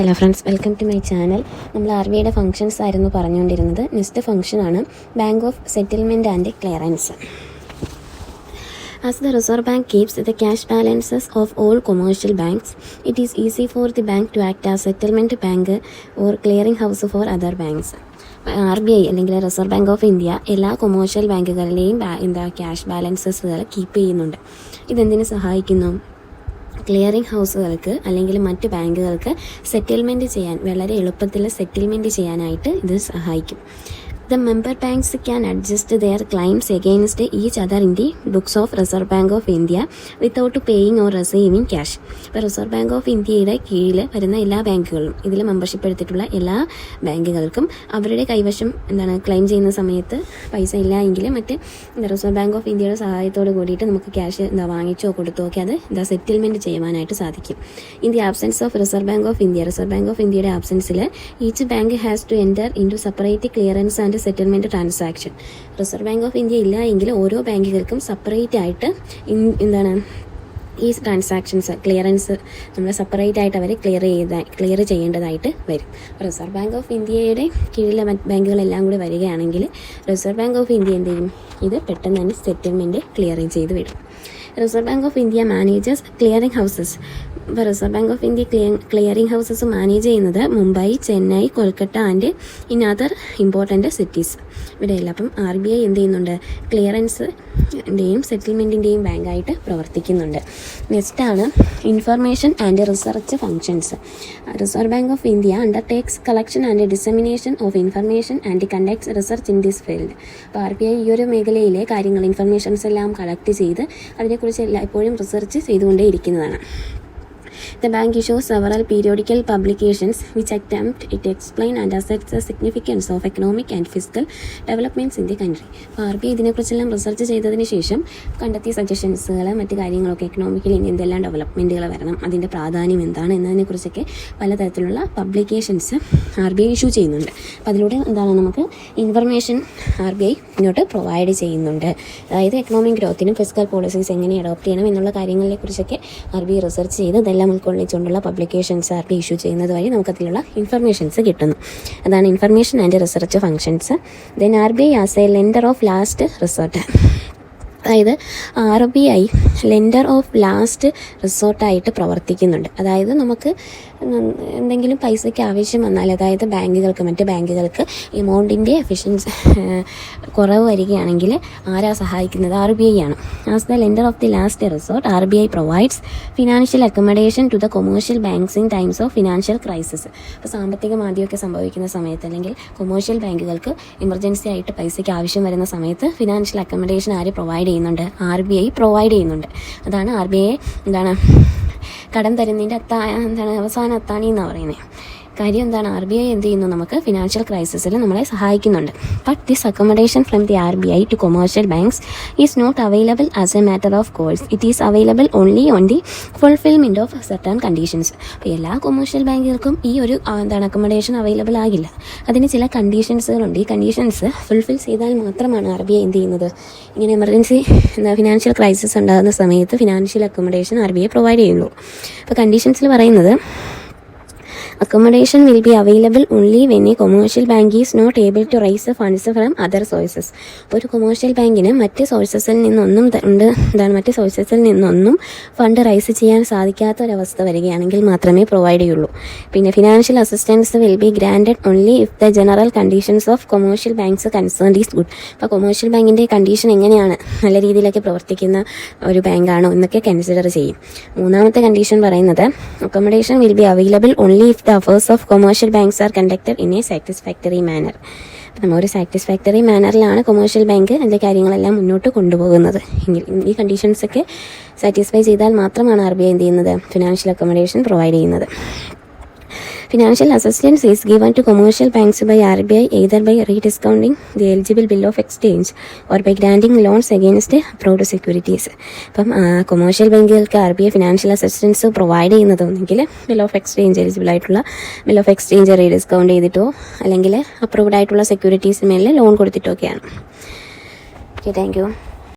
Hello friends, welcome to my channel. നമ്മൾ RBIയുടെ functions ആയിരുന്നു പറഞ്ഞുകൊണ്ടിരുന്നത്. നെക്സ്റ്റ് ഫംഗ്ഷനാണ് bank of settlement and clearance. As the Reserve Bank keeps the cash balances of all commercial banks, it is easy for the bank to act as settlement bank or clearing house for other banks. RBI അല്ലെങ്കിൽ reserve bank of India എല്ലാ commercial ബാങ്കുകളിലെയും cash ബാലൻസസുകൾ keep ചെയ്യുന്നുണ്ട്. ഇതെന്തിനു സഹായിക്കുന്നു? Clearing ഹൗസുകൾക്ക് അല്ലെങ്കിൽ മറ്റ് ബാങ്കുകൾക്ക് settlement ചെയ്യാൻ, വളരെ എളുപ്പത്തിൽ സെറ്റിൽമെൻറ്റ് ചെയ്യാനായിട്ട് ഇത് സഹായിക്കും. The member banks can adjust their claims against each other in the books of Reserve Bank of India without paying or receiving cash. ഇപ്പോൾ റിസർവ് ബാങ്ക് ഓഫ് ഇന്ത്യയുടെ കീഴിൽ വരുന്ന എല്ലാ ബാങ്കുകളും, ഇതിൽ മെമ്പർഷിപ്പ് എടുത്തിട്ടുള്ള എല്ലാ ബാങ്കുകൾക്കും അവരുടെ കൈവശം ക്ലെയിം ചെയ്യുന്ന സമയത്ത് പൈസ ഇല്ല എങ്കിൽ മറ്റ് റിസർവ് ബാങ്ക് ഓഫ് ഇന്ത്യയുടെ സഹായത്തോട് കൂടിയിട്ട് നമുക്ക് ക്യാഷ് വാങ്ങിച്ചോ കൊടുത്തോ ഒക്കെ അത് സെറ്റിൽമെൻറ്റ് ചെയ്യുവാനായിട്ട് സാധിക്കും. In the absence of reserve bank of India, reserve bank of ഇന്ത്യയുടെ ആബ്സെൻസിൽ each bank has to enter into separate clearance and settlement transaction. Reserve bank of India ഇല്ല എങ്കിൽ ഓരോ ബാങ്കുകൾക്കും സെപ്പറേറ്റ് ആയിട്ട് ഈ ട്രാൻസാക്ഷൻസ് ക്ലിയറൻസ് നമ്മൾ സെപ്പറേറ്റ് ആയിട്ട് അവരെ ക്ലിയർ ചെയ്യേണ്ടതായിട്ട് വരും. റിസർവ് ബാങ്ക് ഓഫ് ഇന്ത്യയുടെ കീഴിലെ ബാങ്കുകളെല്ലാം കൂടി വരികയാണെങ്കിൽ റിസർവ് ബാങ്ക് ഓഫ് ഇന്ത്യ എന്ത് ചെയ്യും? ഇത് പെട്ടെന്ന് തന്നെ സെറ്റിൽമെൻറ്റ് ക്ലിയർ ചെയ്ത് വിടും. Reserve bank of India manages clearing houses. ഇപ്പോൾ reserve bank of India clearing houses manage ചെയ്യുന്നത് Mumbai, Chennai, Kolkata and in other important cities ഇവിടെയല്ല. അപ്പം RBI എന്ത് ചെയ്യുന്നുണ്ട്? ക്ലിയറൻസിൻ്റെയും സെറ്റിൽമെൻറ്റിൻ്റെയും ബാങ്കായിട്ട് പ്രവർത്തിക്കുന്നുണ്ട്. നെക്സ്റ്റാണ് information and research functions. Reserve bank of India undertakes collection and dissemination of information and conducts research in this field. അപ്പോൾ RBI ഈ ഒരു മേഖലയിലെ കാര്യങ്ങൾ, ഇൻഫർമേഷൻസ് എല്ലാം കളക്ട് ചെയ്ത് അതിനെക്കുറിച്ച് എപ്പോഴും research ചെയ്തുകൊണ്ടേയിരിക്കുന്നതാണ്. The bank issues several periodical publications which attempt to explain and assess the significance of economic and fiscal developments in the country. അപ്പോൾ RBI ഇതിനെക്കുറിച്ചെല്ലാം റിസർച്ച് ചെയ്തതിന് ശേഷം കണ്ടെത്തിയ സജഷൻസുകൾ, മറ്റു കാര്യങ്ങളൊക്കെ, എക്കണോമിക്കലി എന്തെല്ലാം ഡെവലപ്മെൻറ്റുകൾ വരണം, അതിൻ്റെ പ്രാധാന്യം എന്താണ് എന്നതിനെക്കുറിച്ചൊക്കെ പലതരത്തിലുള്ള പബ്ലിക്കേഷൻസ് RBI ഇഷ്യൂ ചെയ്യുന്നുണ്ട്. അപ്പോൾ അതിലൂടെ നമുക്ക് ഇൻഫർമേഷൻ RBI ഇങ്ങോട്ട് പ്രൊവൈഡ് ചെയ്യുന്നുണ്ട്. അതായത് എക്കണോമിക് ഗ്രോത്തിനും ഫിസ്ക്കൽ പോളിസീസ് എങ്ങനെ അഡോപ്റ്റ് ചെയ്യണം എന്നുള്ള കാര്യങ്ങളെക്കുറിച്ചൊക്കെ RBI റിസർച്ച് ചെയ്ത് ഇതെല്ലാം ഉൾക്കൊള്ളിച്ചുകൊണ്ടുള്ള പബ്ലിക്കേഷൻസ് RBI ഇഷ്യൂ ചെയ്യുന്നത് വഴി നമുക്കതിലുള്ള ഇൻഫർമേഷൻസ് കിട്ടുന്നു. അതാണ് information and research functions. Then RBI as A lender of last resort. അതായത് RBI ലെൻഡർ ഓഫ് ലാസ്റ്റ് റിസോർട്ടായിട്ട് പ്രവർത്തിക്കുന്നുണ്ട്. അതായത് നമുക്ക് എന്തെങ്കിലും പൈസയ്ക്ക് ആവശ്യം വന്നാൽ, അതായത് മറ്റ് ബാങ്കുകൾക്ക് എമൗണ്ടിൻ്റെ എഫിഷ്യൻസി കുറവ് വരികയാണെങ്കിൽ ആരാ സഹായിക്കുന്നത്? RBI ആണ്. As the lender of the last resort RBI provides financial accommodation to the commercial banks in times of financial crisis. ഇപ്പോൾ സാമ്പത്തിക മാന്ദ്യമൊക്കെ സംഭവിക്കുന്ന സമയത്ത്, അല്ലെങ്കിൽ കൊമേഴ്ഷ്യൽ ബാങ്കുകൾക്ക് എമർജൻസി ആയിട്ട് പൈസയ്ക്ക് ആവശ്യം വരുന്ന സമയത്ത് ഫിനാൻഷ്യൽ അക്കോമഡേഷൻ ആര് പ്രൊവൈഡ് ചെയ്യുന്നുണ്ട്? RBI പ്രൊവൈഡ് ചെയ്യുന്നുണ്ട്. അതാണ് RBI കടം തരുന്നതിൻ്റെ അവസാന അത്താണി എന്ന് പറയുന്നത്. കാര്യം എന്താണ്? RBI എന്ത് ചെയ്യുന്നു? നമുക്ക് ഫിനാൻഷ്യൽ ക്രൈസിസിൽ നമ്മളെ സഹായിക്കുന്നുണ്ട്. But this accommodation from the RBI to commercial banks is not available as a matter of course. It is available only on the fulfilment of certain conditions. അപ്പോൾ എല്ലാ കൊമേഴ്ഷ്യൽ ബാങ്കുകൾക്കും ഈ ഒരു അക്കോമഡേഷൻ അവൈലബിൾ ആകില്ല. അതിന് ചില കണ്ടീഷൻസുകളുണ്ട്. ഈ കണ്ടീഷൻസ് ഫുൾഫിൽ ചെയ്താൽ മാത്രമാണ് RBI എന്ത് ചെയ്യുന്നത്? ഇങ്ങനെ എമർജൻസി ഫിനാൻഷ്യൽ ക്രൈസിസ് ഉണ്ടാകുന്ന സമയത്ത് ഫിനാൻഷ്യൽ അക്കോമഡേഷൻ RBI പ്രൊവൈഡ് ചെയ്യുള്ളൂ. അപ്പോൾ കണ്ടീഷൻസിൽ പറയുന്നത്, accommodation will be available only when a commercial bank is not able to raise the funds from other sources. ഒരു കൊമേഴ്ഷ്യൽ ബാങ്കിന് മറ്റ് സോഴ്സസിൽ നിന്നൊന്നും ഫണ്ട് റൈസ് ചെയ്യാൻ സാധിക്കാത്തൊരവസ്ഥ വരികയാണെങ്കിൽ മാത്രമേ പ്രൊവൈഡ് ചെയ്യുള്ളൂ. പിന്നെ financial assistance will be granted only if the general conditions of commercial banks concerned is good. അപ്പോൾ കൊമേഴ്ഷ്യൽ ബാങ്കിൻ്റെ കണ്ടീഷൻ എങ്ങനെയാണ്? നല്ല രീതിയിലൊക്കെ പ്രവർത്തിക്കുന്ന ഒരു ബാങ്കാണോ എന്നൊക്കെ കൺസിഡർ ചെയ്യും. മൂന്നാമത്തെ കണ്ടീഷൻ പറയുന്നത്, accommodation will be available only if the affairs of commercial banks are conducted in a satisfactory manner. അപ്പോൾ നമ്മൾ ഒരു സാറ്റിസ്ഫാക്ടറി മാനറിലാണ് കൊമേഴ്ഷ്യൽ ബാങ്ക് അതിൻ്റെ കാര്യങ്ങളെല്ലാം മുന്നോട്ട് കൊണ്ടുപോകുന്നത് എങ്കിൽ ഈ കണ്ടീഷൻസൊക്കെ സാറ്റിസ്ഫൈ ചെയ്താൽ മാത്രമാണ് RBI എന്ത് ചെയ്യുന്നത്? ഫിനാൻഷ്യൽ അക്കോമഡേഷൻ പ്രൊവൈഡ് ചെയ്യുന്നത്. Financial assistance is given to commercial banks by RBI either by rediscounting the eligible bill of exchange or by granting loans against approved securities. അപ്പം കൊമേഴ്ഷ്യൽ ബാങ്കുകൾക്ക് RBI ഫിനാൻഷ്യൽ അസിസ്റ്റൻസ് പ്രൊവൈഡ് ചെയ്യുന്നത് ഒന്നെങ്കിൽ bill of exchange, eligible ആയിട്ടുള്ള bill of exchange rediscount ചെയ്തിട്ടോ അല്ലെങ്കിൽ approved ആയിട്ടുള്ള സെക്യൂരിറ്റീസിന് മേലെ loan കൊടുത്തിട്ടോ ഒക്കെയാണ്. Okay, thank you.